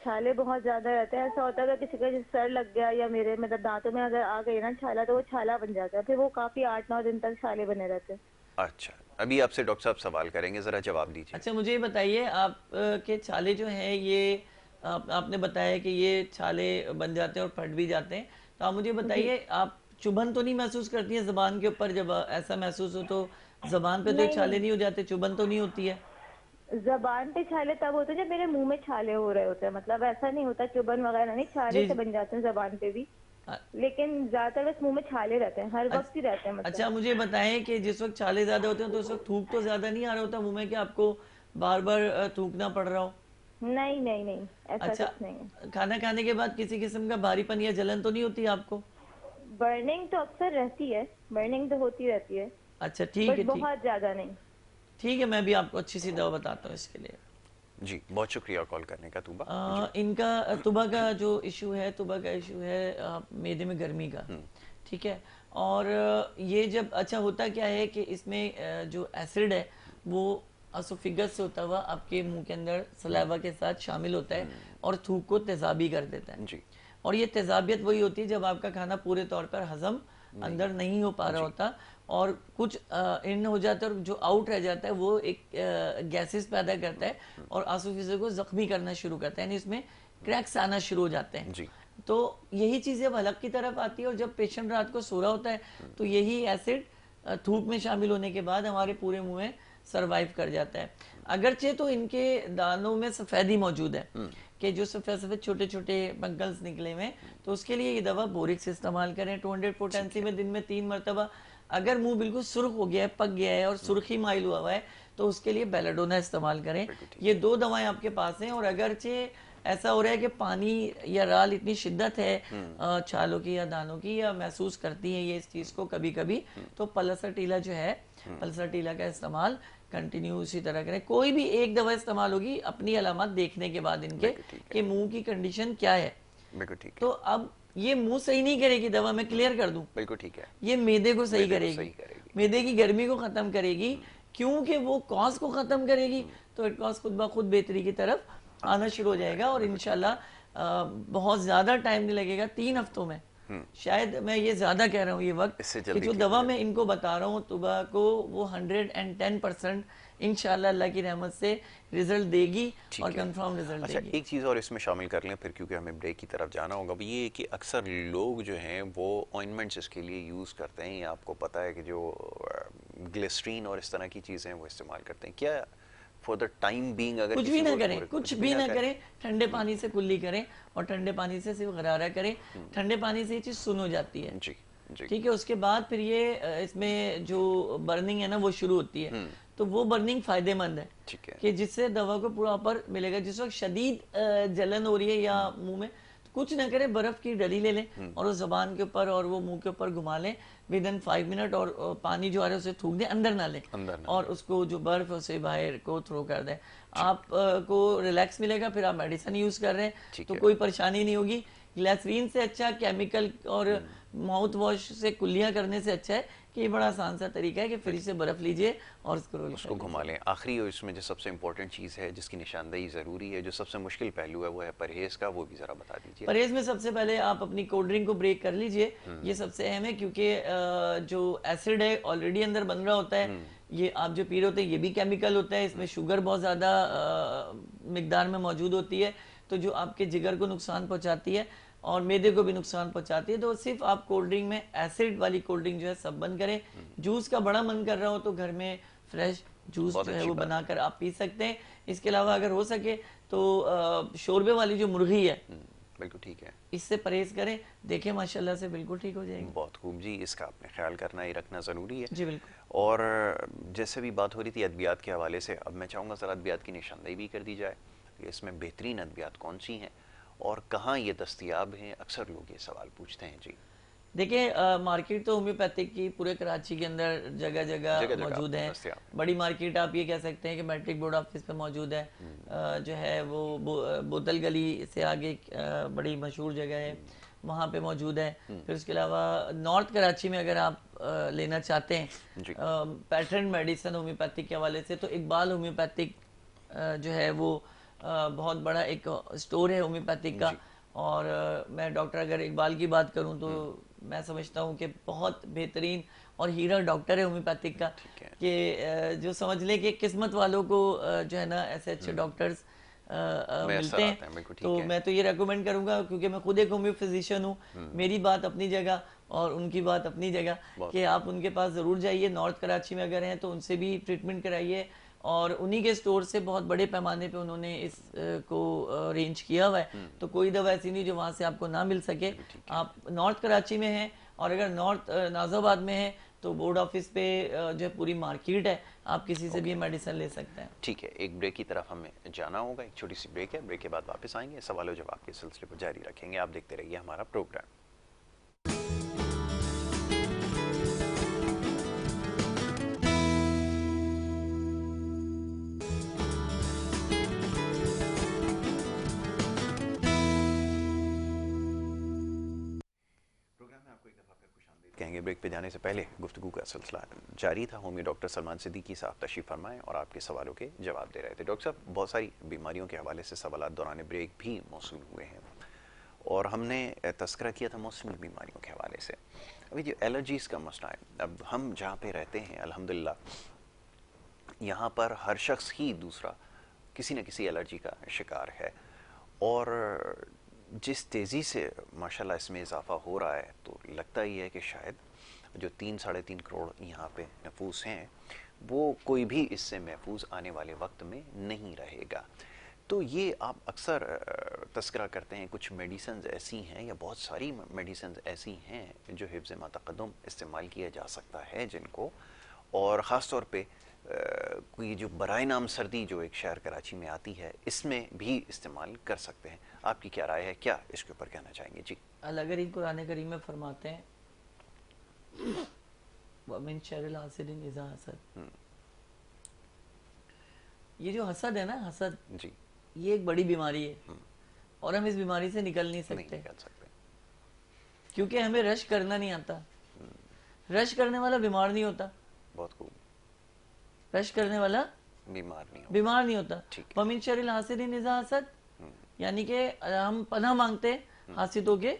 छाले बहुत ज्यादा रहते हैं। ऐसा होता है कि किसी का सर लग गया या मेरे मतलब दांतों में अगर आ गई ना छाला, तो वो छाला बन जाता है, फिर वो काफी 8-9 दिन तक छाले बने रहते हैं। अच्छा, अभी आपसे डॉक्टर साहब सवाल करेंगे, जरा जवाब दीजिए। अच्छा मुझे ये बताइए, आप के छाले जो हैं ये आपने बताया कि ये छाले बन जाते हैं और फट भी जाते हैं, तो आप मुझे बताइए आप चुभन तो नहीं महसूस करती है जबान के ऊपर? जब ऐसा महसूस हो तो जबान पे तो छाले नहीं हो जाते, चुभन तो नहीं होती है? जबान पे छाले तब होते हैं जब मेरे मुंह में छाले हो रहे होते हैं, मतलब ऐसा नहीं होता चुभन वगैरह नहीं, छाले से बन जाते हैं जबान पे भी, लेकिन ज्यादातर बस मुंह में छाले रहते हैं, हर वक्त ही रहते हैं मतलब। अच्छा मुझे बताएं कि जिस वक्त छाले ज्यादा होते हैं तो उस वक्त थूक तो ज्यादा नहीं आ रहा होता मुंह में, कि आपको बार बार थूकना पड़ रहा हो? नहीं नहीं नहीं, ऐसा अच्छा, कुछ नहीं है। खाना खाने के बाद किसी किस्म का भारीपन या जलन तो नहीं होती आपको? बर्निंग तो अक्सर रहती है, बर्निंग तो होती रहती है। अच्छा ठीक है, बहुत ज्यादा नहीं। ठीक है, मैं भी आपको अच्छी सी दवा बताता हूँ इसके लिए। जी बहुत शुक्रिया कॉल करने का तुबा। इनका तुबा का जो इशू है, तुबा का इशू है मैदे में गर्मी का, ठीक है। और ये जब अच्छा होता क्या है कि इसमें जो एसिड है वो असोफिगस से होता हुआ आपके मुंह के अंदर सलाइवा के साथ शामिल होता है और थूक को तेजाबी कर देता है जी। और ये तेजाबियत वही होती है जब आपका खाना पूरे तौर पर हजम अंदर नहीं हो पा रहा होता और कुछ इन हो जाता है और जो आउट रह जाता है वो एक गैसेस पैदा करता है और आसुफिजे को जख्मी करना शुरू करता है, यानी इसमें क्रैक्स आना शुरू हो जाते हैं जी। तो यही चीज़ जब हलक की तरफ आती है और जब पेशेंट रात को सो रहा होता है तो यही एसिड थूक में शामिल होने के बाद हमारे पूरे मुंह में सरवाइव कर जाता है। अगरचे तो इनके दानों में सफेदी मौजूद है कि जो सफेद सफेद छोटे छोटे पंकल्स निकले हुए, तो उसके लिए ये दवा बोरिक्स इस्तेमाल करें 200 पोटेंसी में दिन में 3 मरतबा। अगर मुंह बिल्कुल सुर्ख हो गया है, पक गया है और सुर्खी माइल हुआ है, तो उसके लिए बेलाडोना इस्तेमाल करें। ये 2 दवाएं आपके पास हैं। और अगरचे ऐसा हो रहा है कि पानी या राल इतनी शिद्दत है छालों की या दानों की, या महसूस करती है ये इस चीज को कभी कभी, तो पल्सर टीला जो है, पल्सर टीला का इस्तेमाल कंटिन्यू इसी तरह करें। कोई भी एक दवा इस्तेमाल होगी अपनी अलामत देखने के बाद इनके कि मुंह की कंडीशन क्या है। तो अब ये मुंह सही नहीं करेगी दवा, मैं क्लियर कर दूं, बिल्कुल ठीक है, ये मैदे को सही करेगी, मैदे की गर्मी को खत्म करेगी, क्योंकि वो कॉज को खत्म करेगी तो इट कॉज खुद ब खुद बेहतरी की तरफ आना शुरू हो जाएगा। और इंशाल्लाह बहुत ज्यादा टाइम नहीं लगेगा, 3 हफ्तों में, शायद मैं ये ज्यादा कह रहा हूँ ये वक्त, कि जो दवा मैं इनको बता रहा हूँ तुबा को, वो 110% इंशाल्लाह अल्लाह की रहमत से रिजल्ट देगी और कंफर्म रिजल्ट देगी। अच्छा एक चीज़ और इसमें शामिल कर लें फिर, क्योंकि हमें ब्रेक की तरफ जाना होगा। वो ये कि अक्सर लोग जो हैं वो ऑइंटमेंट्स इसके लिए यूज़ करते हैं, आपको पता है कि जो ग्लिसरीन और इस तरह की चीज़ें वो इस्तेमाल करते हैं, क्या फॉर द टाइम बीइंग अगर कुछ भी ना करें, कुछ भी ना करें, ठंडे पानी से कुल्ली करें और ठंडे पानी से सिर्फ गरारा करें, ठंडे पानी से ये चीज़ सुन हो जाती है जी, ठीक है। उसके बाद फिर ये इसमें जो बर्निंग है ना वो शुरू होती है, तो वो बर्निंग फायदेमंद है, ठीक है, कि जिससे दवा को पूरा ऊपर मिलेगा। जिस वक्त शदीद जलन हो रही है या मुंह में, तो कुछ ना करें, बर्फ की डली ले लें और उस जबान के ऊपर और वो मुंह के ऊपर घुमा लें विदिन 5 मिनट, और पानी जो आ रहा है उसे थूक दें, अंदर ना लें, और उसको जो बर्फ है उसे बाहर को थ्रो कर दें। आपको रिलैक्स मिलेगा, फिर आप मेडिसिन यूज कर रहे हैं तो कोई परेशानी नहीं होगी। ग्लिसरीन से अच्छा, केमिकल और माउथ वॉश से कुल्लियां करने से अच्छा है कि ये बड़ा आसान सा तरीका है कि फ्रिज से बर्फ लीजिए और उसको घुमा लें। आखिरी और इसमें जो सबसे इंपॉर्टेंट चीज़ है जिसकी निशानदेही ज़रूरी है, जो सबसे मुश्किल पहलू है, वो है परहेज़ का, वो भी ज़रा बता दीजिए। परहेज़ में सबसे पहले आप अपनी कोल्ड ड्रिंक को ब्रेक कर लीजिए, ये सबसे अहम है, क्योंकि जो एसिड है ऑलरेडी अंदर बन रहा होता है, ये आप जो पी रहे होते हैं ये भी केमिकल होता है, इसमें शुगर बहुत ज़्यादा मिकदार में मौजूद होती है, तो जो आपके जिगर को नुकसान पहुँचाती है और मैदे को भी नुकसान पहुंचाती है। तो सिर्फ आप कोल्ड ड्रिंक में एसिड वाली कोल्ड ड्रिंक जो है सब बंद करें। जूस का बड़ा मन कर रहा हो तो घर में फ्रेश जूस जो है वो बनाकर आप पी सकते हैं। इसके अलावा अगर हो सके तो शोरबे वाली जो मुर्गी है बिल्कुल ठीक है। इससे परहेज करें, देखें माशाल्लाह से बिल्कुल ठीक हो जाएगी। बहुत खूब जी, इसका आपने ख्याल करना ही रखना ज़रूरी है जी बिल्कुल। और जैसे भी बात हो रही थी अद्वियात के हवाले से, अब मैं चाहूँगा ज़रा अद्वियात की निशानदेही भी कर दी जाए कि इसमें बेहतरीन अद्वियात कौन सी हैं और कहाँ ये दस्तयाब हैं। अक्सर लोग ये सवाल पूछते हैं जी। देखिए मार्केट तो होम्योपैथिक की पूरे कराची के अंदर जगह जगह मौजूद है। बड़ी मार्केट आप ये कह सकते हैं कि मैट्रिक बोर्ड ऑफिस पे मौजूद है, जो है वो बोतल गली से आगे बड़ी मशहूर जगह है, वहाँ पे मौजूद है। फिर उसके अलावा नॉर्थ कराची में अगर आप लेना चाहते हैं पैटर्न मेडिसिन होम्योपैथिक के हवाले से, तो इकबाल होम्योपैथिक जो है वो बहुत बड़ा एक स्टोर है होम्योपैथिक का। और मैं डॉक्टर अगर इकबाल की बात करूं तो मैं समझता हूं कि बहुत बेहतरीन और हीरा डॉक्टर है होम्योपैथिक का, कि जो समझ ले कि किस्मत वालों को जो है ना ऐसे अच्छे डॉक्टर्स मिलते हैं। तो मैं तो ये रेकमेंड करूंगा, क्योंकि मैं खुद एक होम्यो फिजिशियन हूँ, मेरी बात अपनी जगह और उनकी बात अपनी जगह, कि आप उनके पास ज़रूर जाइए। नॉर्थ कराची में अगर हैं तो उनसे भी ट्रीटमेंट कराइए, और उन्हीं के स्टोर से बहुत बड़े पैमाने पे उन्होंने इस को अरेंज किया हुआ है। तो कोई दवा ऐसी नहीं जो वहाँ से आपको ना मिल सके। आप नॉर्थ कराची में हैं और अगर नॉर्थ नाज़ाबाद में है तो बोर्ड ऑफिस पे जो है पूरी मार्केट है, आप किसी से भी मेडिसिन ले सकते हैं। ठीक है, एक ब्रेक की तरफ हमें जाना होगा, एक छोटी सी ब्रेक है, ब्रेक के बाद वापस आएंगे, सवालों जवाब के सिलसिले को जारी रखेंगे। आप देखते रहिए हमारा प्रोग्राम। कहेंगे ब्रेक पे जाने से पहले गुफ्तगू का सिलसिला जारी था। होमियो डॉक्टर सलमान सिद्दीकी साहब तशरीफ़ फरमाएं और आपके सवालों के जवाब दे रहे थे। डॉक्टर साहब, बहुत सारी बीमारियों के हवाले से सवाल दौरान ब्रेक भी मौसूल हुए हैं और हमने तस्करा किया था मौसमी बीमारियों के हवाले से। अभी जो एलर्जीज़ का मसला है, अब हम जहाँ पे रहते हैं अल्हम्दुलिल्लाह यहाँ पर हर शख्स ही दूसरा किसी न किसी एलर्जी का शिकार है, और जिस तेज़ी से माशाल्लाह इसमें इजाफ़ा हो रहा है तो लगता ही है कि शायद जो 3-3.5 करोड़ यहाँ पे नफूस हैं वो कोई भी इससे महफूज आने वाले वक्त में नहीं रहेगा। तो ये आप अक्सर तस्करा करते हैं, कुछ मेडिसिन ऐसी हैं या बहुत सारी मेडिसिन ऐसी हैं जो हिफ्ज़ मतक़द्दुम इस्तेमाल किया जा सकता है जिनको, और ख़ास तौर पे कोई जो बराए नाम सर्दी जो एक शहर कराची में आती है इसमें भी इस्तेमाल कर सकते हैं। आपकी क्या राय है, क्या इसके ऊपर कहना चाहेंगे? जी, अल्लाह करीम कुरान करीम में फरमाते हैं वमिन शर्रिल हासिदिन इज़ा हसद। ये जो हसद है ना, हसद जी, ये एक बड़ी बीमारी है और हम इस बीमारी से निकल नहीं सकते, क्योंकि हमें रश करना नहीं आता। रश करने वाला बीमार नहीं होता। बहुत खूब। रश करने वाला बीमार नहीं होता। वमिन शर्रिल हासिदिन इज़ा हसद, यानी कि हम पनाह मांगते हैं हासिदों के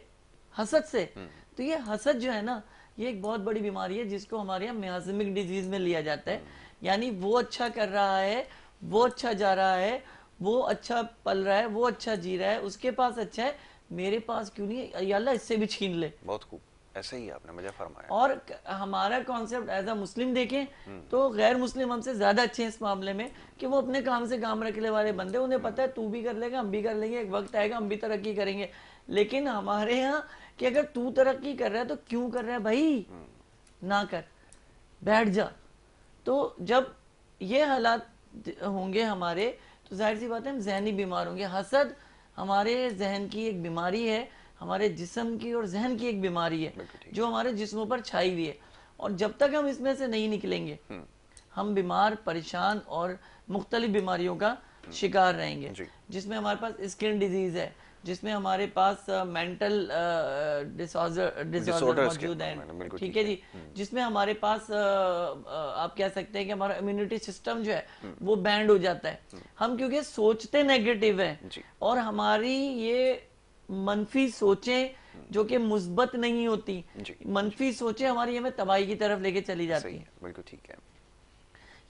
हसद से। तो ये हसद जो है ना, ये एक बहुत बड़ी बीमारी है जिसको हमारे यहाँ मियाज़मिक डिजीज में लिया जाता है। यानी वो अच्छा कर रहा है, वो अच्छा जा रहा है, वो अच्छा पल रहा है, वो अच्छा जी रहा है, उसके पास अच्छा है, मेरे पास क्यों नहीं है, या अल्लाह इससे भी छीन ले। बहुत खूब, ऐसे ही आपने मुझे फरमाया। और हमारा कॉन्सेप्ट एज अ मुस्लिम देखें तो गैर मुस्लिम हमसे ज्यादा अच्छे हैं इस मामले में, कि वो अपने काम से काम रखने वाले बंदे, उन्हें पता है तू भी कर लेगा, हम भी कर लेंगे, एक वक्त आएगा हम भी तरक्की करेंगे। लेकिन हमारे यहाँ कि अगर तू तरक्की कर रहा है तो क्यों कर रहा है भाई, ना कर, बैठ जा। तो जब ये हालात होंगे हमारे, तो जाहिर सी बात है हम जहनी बीमार होंगे। हसद हमारे जहन की एक बीमारी है, हमारे जिस्म की और जहन की एक बीमारी है जो हमारे जिस्मों पर छाई हुई है, और जब तक हम इसमें से नहीं निकलेंगे हम बीमार, परेशान और मुख्तलिफ बीमारियों का शिकार रहेंगे, जिसमें हमारे पास स्किन डिजीज है, जिसमें हमारे पास मेंटल डिसऑर्डर मौजूद है, ठीक है जी, जिसमें हमारे पास आप कह सकते हैं कि हमारा इम्यूनिटी सिस्टम जो है वो बैंड हो जाता है। हम क्योंकि सोचते नेगेटिव है, और हमारी ये मनफी सोचें जो कि मुस्बत नहीं होती, मनफी सोचें हमारी हमें तबाही की तरफ लेके चली जाती है। बिल्कुल ठीक है।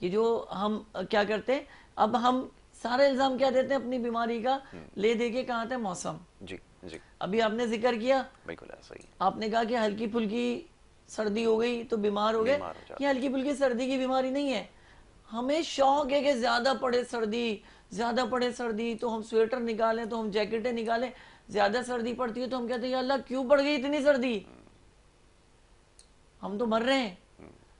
ये जो हम क्या करते हैं, अब हम सारा इल्जाम क्या देते हैं अपनी बीमारी का, ले दे के कहा था मौसम। जी जी, अभी आपने जिक्र किया, बिल्कुल ऐसा ही, आपने कहा कि हल्की फुल्की सर्दी हो गई तो बीमार हो गए। ये हल्की फुल्की सर्दी की बीमारी नहीं है, हमें शौक है कि ज्यादा पड़े सर्दी तो हम स्वेटर निकालें, तो हम जैकेटें निकालें। ज्यादा सर्दी पड़ती है तो हम कहते हैं या अल्लाह क्यों पड़ गई इतनी सर्दी, हम तो मर रहे हैं,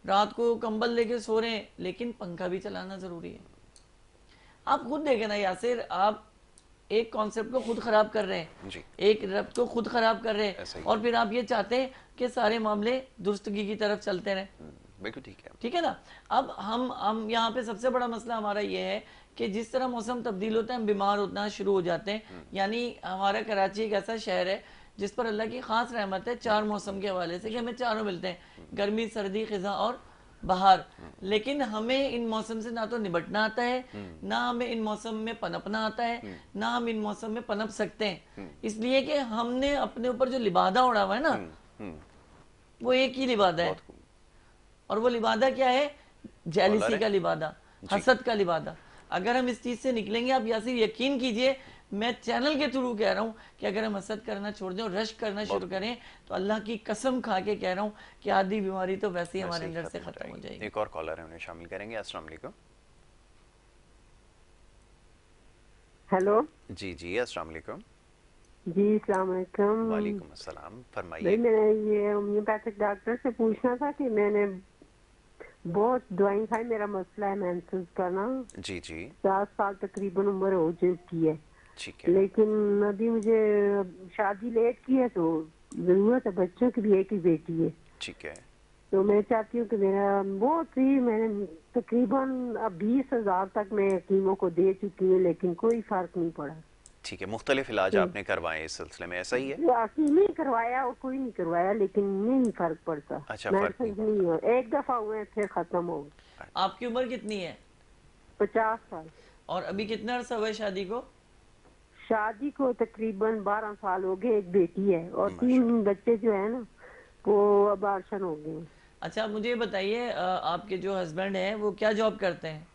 रात को कंबल लेके सो रहे हैं, लेकिन पंखा भी चलाना जरूरी है। आप खुद देखें ना यासिर, आप एक कॉन्सेप्ट को खुद खराब कर रहे हैं जी। एक रब को खुद खराब कर रहे हैं, और फिर आप ये चाहते हैं कि सारे मामले दुरुस्तगी की तरफ चलते रहें। बिल्कुल ठीक है, ठीक है ना। अब हम यहाँ पे सबसे बड़ा मसला हमारा ये है कि जिस तरह मौसम तब्दील होता है हम बीमार होना शुरू हो जाते हैं। यानी हमारा कराची एक ऐसा शहर है जिस पर अल्लाह की खास रहमत है 4 मौसम के हवाले से कि हमें चारों मिलते हैं, गर्मी, सर्दी, खिज़ा और बाहर। लेकिन हमें इन मौसम से ना तो निपटना आता है, ना हमें इन मौसम में पनपना आता है, ना हम इन मौसम में पनप सकते हैं, इसलिए कि हमने अपने ऊपर जो लिबादा उड़ा हुआ है ना, वो एक ही लिबादा है। और वो लिबादा क्या है? जेलिसी का लिबादा, हसद का लिबादा। अगर हम इस चीज से निकलेंगे, आप यासिर यकीन कीजिए, मैं चैनल के थ्रू कह रहा हूं कि अगर हम हसद करना छोड़ दें और रश करना शुरू करें, तो अल्लाह की कसम खा के कह रहा हूं कि आधी बीमारी तो वैसे ही हमारे अंदर से खत्म हो जाएगी। एक और कॉलर है, उन्हें शामिल करेंगे। अस्सलाम वालेकुम। हेलो जी जी, अस्सलाम वालेकुम। जी, अस्सलाम वालेकुम। वालेकुम अस्सलाम, फरमाइए। भाई मैंने ये होम्योपैथिक डॉक्टर से पूछना था कि मैंने बहुत दवाई खाई, मेरा मसला है मेंसेस का ना। जी जी, 7 साल तकरीबन उम्र हो चुकी है, ठीक है। लेकिन अभी मुझे शादी लेट की है, तो जरूरत है, बच्चों की भी एक ही बेटी है, ठीक है, तो मैं चाहती हूँ कि मेरा बहुत ही, मैंने तकरीबन अब 20,000 तक मैं कीमों को दे चुकी हूँ, लेकिन कोई फर्क नहीं पड़ा। ठीक है। मुख्तलिफ इलाज आपने करवाए इस सिलसिले में, ऐसा ही है? नहीं करवाया और कोई नहीं करवाया, लेकिन नहीं फर्क पड़ता। अच्छा, फर्क नहीं हुआ, एक दफा हुए फिर खत्म हो गया। आपकी उम्र कितनी है? 50 साल। और अभी कितना अर्सा हुआ है शादी को? शादी को तकरीबन 12 साल हो गए, एक बेटी है और 3 बच्चे जो है ना वो अबार्शन हो गए। अच्छा, मुझे बताइए, आपके जो हस्बैंड हैं वो क्या जॉब करते हैं?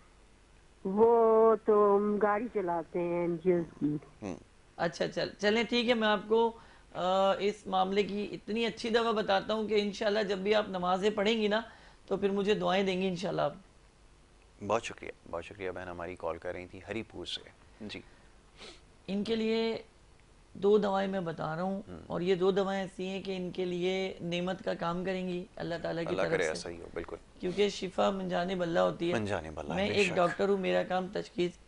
वो तो गाड़ी चलाते हैं एनजीओ की। अच्छा, चलें ठीक है, मैं आपको इस मामले की इतनी अच्छी दवा बताता हूँ कि इंशाल्लाह जब भी आप नमाजें पढ़ेंगी ना, तो फिर मुझे दुआएं देंगी इंशाल्लाह आप। बहुत शुक्रिया बहन, हमारी कॉल कर रही थी हरीपुर से। जी, इनके लिए 2 दवाएं मैं बता रहा हूँ, और ये 2 दवाएं ऐसी हैं कि इनके लिए नेमत का काम करेंगी अल्लाह ताला की तरफ से। ऐसा ही हो, बिल्कुल, क्योंकि शिफा मंजाने बल्ला होती है। मैं एक डॉक्टर हूँ, मेरा काम तशखीस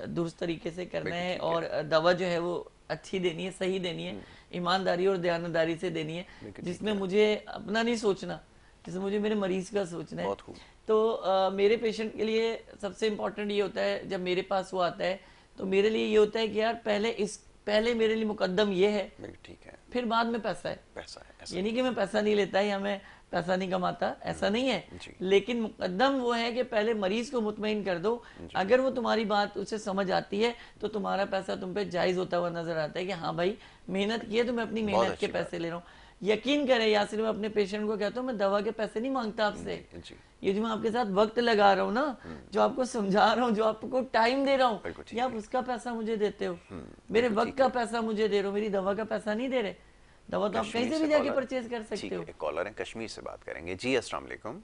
दुरुस्त तरीके से करना है, और दवा जो है वो अच्छी देनी है, सही देनी है, ईमानदारी और दयानतदारी से देनी है, जिसमें मुझे अपना नहीं सोचना, जिसमें मुझे मेरे मरीज का सोचना है। तो मेरे पेशेंट के लिए सबसे इम्पोर्टेंट ये होता है, जब मेरे पास वो आता है तो मेरे लिए ये होता है कि यार पहले मेरे लिए मुकद्दम ये है, ठीक है, फिर बाद में पैसा है। ये नहीं कि मैं पैसा नहीं लेता या मैं पैसा नहीं कमाता, ऐसा नहीं है, लेकिन मुकद्दम वो है कि पहले मरीज को मुतमईन कर दो। अगर वो तुम्हारी बात उसे समझ आती है तो तुम्हारा पैसा तुम पे जायज होता हुआ नजर आता है कि हाँ भाई मेहनत की है तो मैं अपनी मेहनत के पैसे ले रहा हूँ। यकीन करें यासिर, मैं अपने पेशेंट को कहता हूँ मैं दवा के पैसे नहीं मांगता आपसे, ये जो मैं आपके साथ वक्त लगा रहा हूँ ना, जो आपको समझा रहा हूँ, जो आपको टाइम दे रहा हूँ, या आप उसका पैसा मुझे देते हो, मेरे वक्त का पैसा मुझे दे रहे हो, मेरी दवा का पैसा नहीं दे रहे। दवा तो आप कहीं से भी जाके परचेज कर सकते हो। एक कॉलर है, कश्मीर से बात करेंगे। जी, अस्सलाम वालेकुम।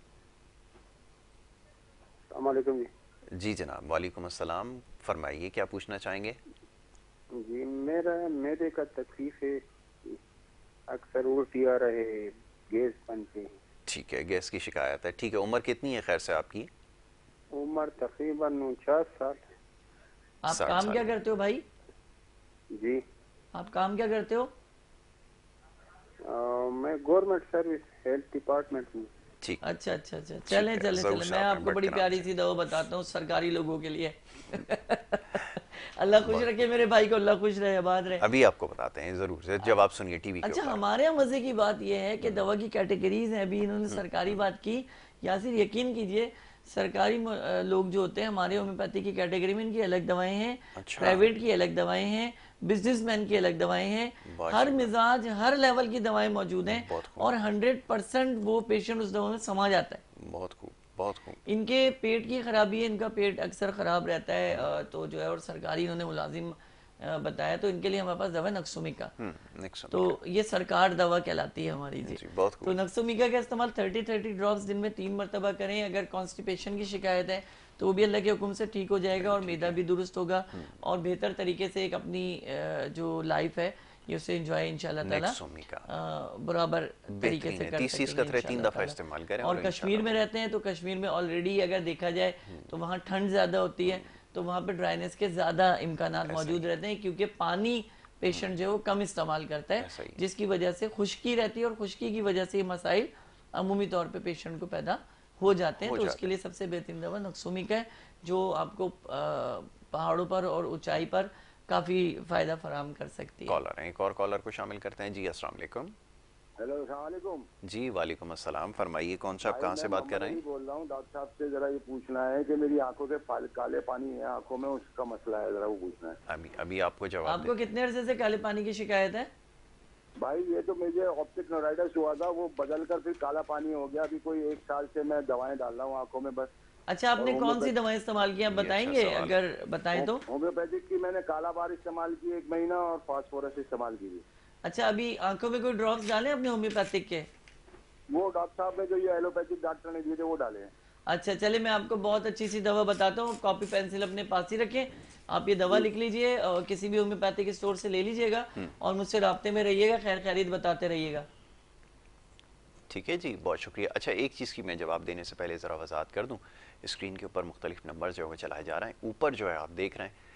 जी जनाब, वालेकुम अस्सलाम, फरमाइए क्या पूछना चाहेंगे? जी, मेरे का तकलीफ है, अक्सर उल्टी आ रहे, गैस बनते हैं। ठीक है, गैस की शिकायत है, ठीक है। उम्र कितनी है खैर से आपकी? उम्र तकरीबन 49 साल। आप काम क्या करते हो भाई? जी, आप काम क्या करते हो? मैं गवर्नमेंट सर्विस हेल्थ डिपार्टमेंट में। ठीक, अच्छा, चले मैं आपको बड़ी प्यारी सी दवा बताता हूँ सरकारी लोगों के लिए। अल्लाह खुश रखे मेरे भाई को, अल्लाह खुश रहे, आबाद रहे। अभी आपको बताते हैं जरूर से, जब आप सुनिए टीवी के अच्छा, हमारे यहाँ मजे की बात यह है कि दवा की कैटेगरीज हैं। अभी इन्होंने सरकारी बात की, यासिर यकीन कीजिए सरकारी लोग जो होते हैं हमारे होम्योपैथी की कैटेगरी में, इनकी अलग दवाएं हैं, प्राइवेट की अलग दवाएं हैं, बिजनेसमैन की अलग दवाएं हैं, हर मिजाज हर लेवल की दवाएं मौजूद हैं, और 100% वो पेशेंट उस दवा में समा जाता है। बहुत खूब, बहुत खूब। इनके पेट की खराबी है, इनका पेट अक्सर खराब रहता है, तो जो है, और सरकारी इन्होंने मुलाजिम बताया, तो इनके लिए हमारे पास दवा है नक्सोमिका। तो ये सरकार दवा कहलाती है हमारी। जी, तो नक्सोमिका का इस्तेमाल 30 ड्रॉप्स दिन में 3 मरतबा करें। अगर कॉन्स्टिपेशन की शिकायत है तो वो भी अल्लाह के हुक्म से ठीक हो जाएगा और मैदा भी दुरुस्त होगा और बेहतर तरीके से एक अपनी जो लाइफ है ये उसे एंजॉय इंशाल्लाह ताला बराबर तरीके से कर 30 कतरे 3 दफा इस्तेमाल करें। और कश्मीर में रहते हैं तो कश्मीर में ऑलरेडी अगर देखा जाए तो वहाँ ठंड ज़्यादा होती है, तो वहाँ पे ड्राइनेस के ज़्यादा इम्कानात मौजूद रहते हैं क्योंकि पानी पेशेंट जो है वो कम इस्तेमाल करता है, जिसकी वजह से खुश्की रहती है और खुश्की की वजह से ये मसाइल अमूमी तौर पे पेशेंट को पैदा हो जाते हैं। तो उसके लिए सबसे बेहतरीन दवा नक्सोमी का है जो आपको पहाड़ों पर और ऊंचाई पर काफी फायदा फराहम कर सकती है। कॉलर है, एक और कॉलर को शामिल करते हैं। जी अस्सलाम वालेकुम। हेलो अस्सलाम वालेकुम। जी वालेकुम अस्सलाम, फरमाइए कौन सा, आप कहाँ से बात कर रहे हैं? बोल रहा हूँ डॉक्टर साहब से, जरा ये पूछना है कि मेरी आंखों के काले पानी है आंखों में, उसका मसला है, जरा वो पूछना है। अभी आपको जवाब आपको कितने अरसे से काले पानी की शिकायत है? भाई ये तो मुझे ऑप्टिक नोराइटिस हुआ था, वो बदल कर फिर काला पानी हो गया। अभी कोई 1 साल से मैं दवाएं डाल रहा हूँ आंखों में बस। अच्छा, आपने कौन सी दवाएं इस्तेमाल की, आप बताएंगे? अगर बताएं तो। होम्योपैथिक की मैंने काला बार इस्तेमाल की 1 महीना और फास्फोरस इस्तेमाल की। अच्छा, अभी आंखों में कोई ड्रॉप्स डाले अपने होम्योपैथिक के? वो डॉक्टर साहब ने जो ये एलोपैथिक डॉक्टर ने दिए थे वो डाले हैं। अच्छा चले, मैं आपको बहुत अच्छी सी दवा बताता हूँ, कॉपी पेंसिल अपने पास ही रखें, आप ये दवा लिख लीजिए और किसी भी होम्योपैथिक स्टोर से ले लीजिएगा और मुझसे राब्ते में रहिएगा, खैर खैरियत बताते रहिएगा। ठीक है जी, बहुत शुक्रिया। अच्छा, एक चीज़ की मैं जवाब देने से पहले ज़रा वजाहत कर दूं। स्क्रीन के ऊपर मुख्तलिफ नंबर जो है चलाए जा रहे हैं, ऊपर जो है आप देख रहे हैं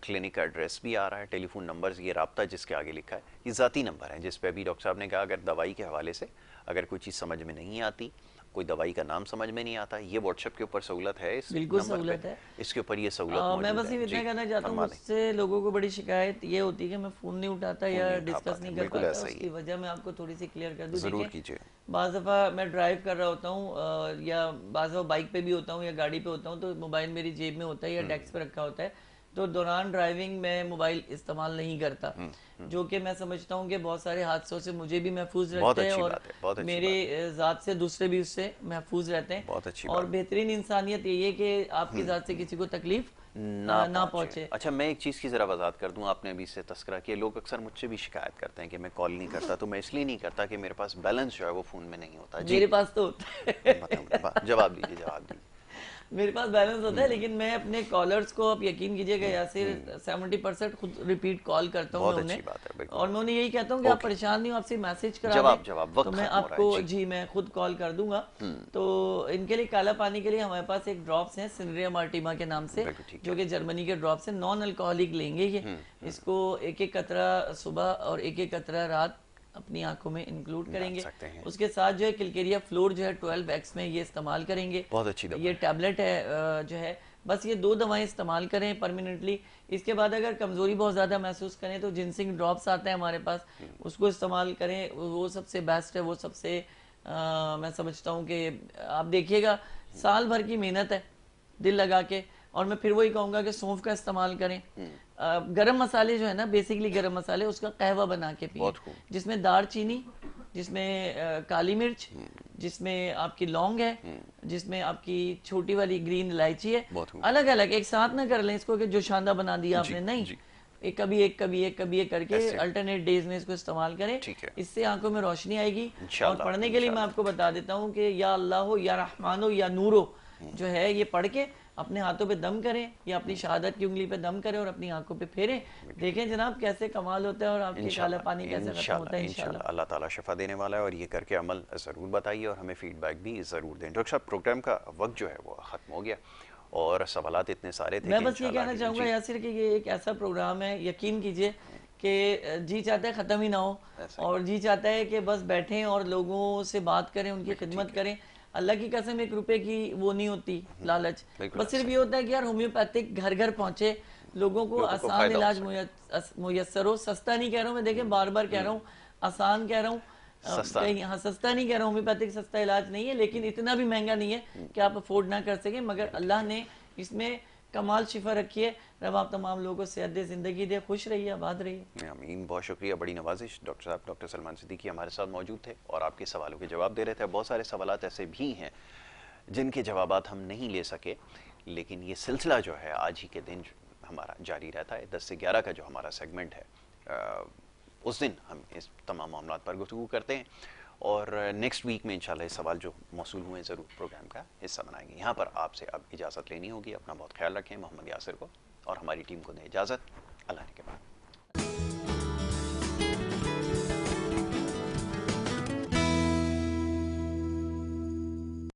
क्लिनिक का एड्रेस भी आ रहा है, टेलीफोन नंबर्स, ये राब्ता जिसके आगे लिखा है ये ज़ाती नंबर है जिस पे अभी डॉक्टर साहब ने कहा अगर दवाई के हवाले से अगर कोई चीज़ समझ में नहीं आती, कोई दवाई का नाम समझ में नहीं आता, ये व्हाट्सएप के ऊपर सहूलत है, इस बिल्कुल सहूलत है, इसके ऊपर ये सहूलत मैं बस ये इतना कहना चाहता हूँ, मुझसे लोगों को बड़ी शिकायत ये होती है कि मैं फ़ोन नहीं उठाता या डिस्कस नहीं कर पाता। उसकी वजह मैं आपको थोड़ी सी क्लियर कर दूँ। ज़रूर कीजिए। बाज़ दफ़ा मैं ड्राइव कर रहा होता हूँ या बाज़ दफ़ा बाइक पे भी होता हूँ या गाड़ी पे होता हूँ, तो मोबाइल मेरी जेब में होता है या डेस्क पे रखा होता है, तो दौरान ड्राइविंग में मोबाइल इस्तेमाल नहीं करता, जो कि मैं समझता हूँ कि बहुत सारे हादसों से मुझे भी महफूज रखते हैं और मेरे ज़ात से दूसरे भी उससे महफूज रहते हैं। और बेहतरीन इंसानियत यही है कि आपकी ज़ात से किसी को तकलीफ ना पहुंचे। अच्छा, मैं एक चीज़ की ज़रा वजाहत कर दूं, आपने अभी से तस्करा किया, लोग अक्सर मुझसे भी शिकायत करते हैं कि मैं कॉल नहीं करता, तो मैं इसलिए नहीं करता कि मेरे पास बैलेंस जो है वो फ़ोन में नहीं होता। मेरे पास तो होता है। जवाब दीजिए। मेरे पास बैलेंस होता है, लेकिन मैं अपने कॉलर्स को, आप यकीन कीजिएगा यासिर, 70% खुद रिपीट कॉल करता हूँ उन्हें, और मैं उन्हें यही कहता हूँ कि आप परेशान नहीं हो, आपसे मैसेज करा दें तो मैं आपको जी मैं खुद कॉल कर दूंगा। तो इनके लिए काला पानी के लिए हमारे पास एक ड्रॉप्स हैं सिनरिया मार्टिमा के नाम से, जो कि जर्मनी के ड्रॉप्स हैं, नॉन अल्कोहलिक लेंगे ये, इसको 1-1 कतरा सुबह और 1-1 कतरा रात अपनी आंखों में इंक्लूड करेंगे। उसके साथ जो है किलकेरिया फ्लोर जो है 12x में ये इस्तेमाल करेंगे, बहुत अच्छी दवा, ये टैबलेट है जो है, बस ये 2 दवाएं इस्तेमाल करें परमानेंटली। इसके बाद अगर कमजोरी बहुत ज्यादा महसूस करें तो जिनसिंग ड्रॉप्स आते हैं हमारे पास, उसको इस्तेमाल करें, वो सबसे बेस्ट है, वो सबसे मैं समझता हूँ कि आप देखिएगा साल भर की मेहनत है दिल लगा के। और मैं फिर वही कहूँगा कि सौंफ का इस्तेमाल करें। गरम मसाले जो है ना, बेसिकली गरम मसाले, उसका कहवा बना के पिए, जिसमें दालचीनी, जिसमें काली मिर्च, जिसमें आपकी लौंग है, जिसमें आपकी छोटी वाली ग्रीन इलायची है, अलग अलग एक साथ ना कर लें इसको कि जो शानदार बना दिया आपने, नहीं, एक कभी एक करके अल्टरनेट डेज में इसको इस्तेमाल करें। इससे आंखों में रोशनी आएगी। और पढ़ने के लिए मैं आपको बता देता हूँ कि या अल्लाह हो या रहमान हो या नूर हो जो है, ये पढ़ के अपने हाथों पे दम करें या अपनी शहादत की उंगली पे दम करें और अपनी आंखों पे फेरें, देखें जनाब कैसे कमाल होता है और आपके काला पानी कैसे खत्म होता है। इंशाल्लाह अल्लाह ताला शिफा देने वाला है, और ये करके अमल ज़रूर बताइए और हमें फीडबैक भी ज़रूर दें। डॉक्टर साहब, प्रोग्राम का वक्त जो है वो ख़त्म हो गया और सवालात इतने सारे थे। मैं बस ये कहना चाहूँगा यासिर कि ये एक ऐसा प्रोग्राम है, यकीन कीजिए कि जी चाहता है ख़त्म ही ना हो, और जी चाहता है कि बस बैठें और लोगों से बात करें, उनकी खिदमत करें। अल्लाह की कसम 1 रुपए की वो नहीं होती लालच, बस सिर्फ ये होता है कि यार होम्योपैथिक घर घर पहुंचे, लोगों को आसान इलाज मुयस्सर हो। सस्ता नहीं कह रहा हूँ मैं, देखें बार बार कह रहा हूँ, आसान कह रहा हूँ, हाँ सस्ता नहीं कह रहा हूँ, होम्योपैथिक सस्ता इलाज नहीं है, लेकिन इतना भी महंगा नहीं है कि आप अफोर्ड ना कर सकें, मगर अल्लाह ने इसमें कमाल शिफा रखी है। रब आप तमाम लोगों को सेहत दे, जिंदगी दे, खुश रहिए, आबाद रहिए। आमीन, बहुत शुक्रिया, बड़ी नवाजिश। डॉक्टर साहब, डॉक्टर सलमान सिद्दीकी हमारे साथ मौजूद थे और आपके सवालों के जवाब दे रहे थे। बहुत सारे सवालात ऐसे भी हैं जिनके जवाबात हम नहीं ले सके, लेकिन ये सिलसिला जो है आज ही के दिन हमारा जारी रहता है। 10 से 11 का जो हमारा सेगमेंट है, उस दिन हम इस तमाम मामलात पर गुफ्तगू करते हैं और नेक्स्ट वीक में इंशाल्लाह ये सवाल जो मौसूल हुए ज़रूर प्रोग्राम का हिस्सा बनाएंगे। यहाँ पर आपसे अब इजाज़त लेनी होगी। अपना बहुत ख्याल रखें। मोहम्मद यासिर को और हमारी टीम को दें इजाज़त। अल्लाह ने के बाद।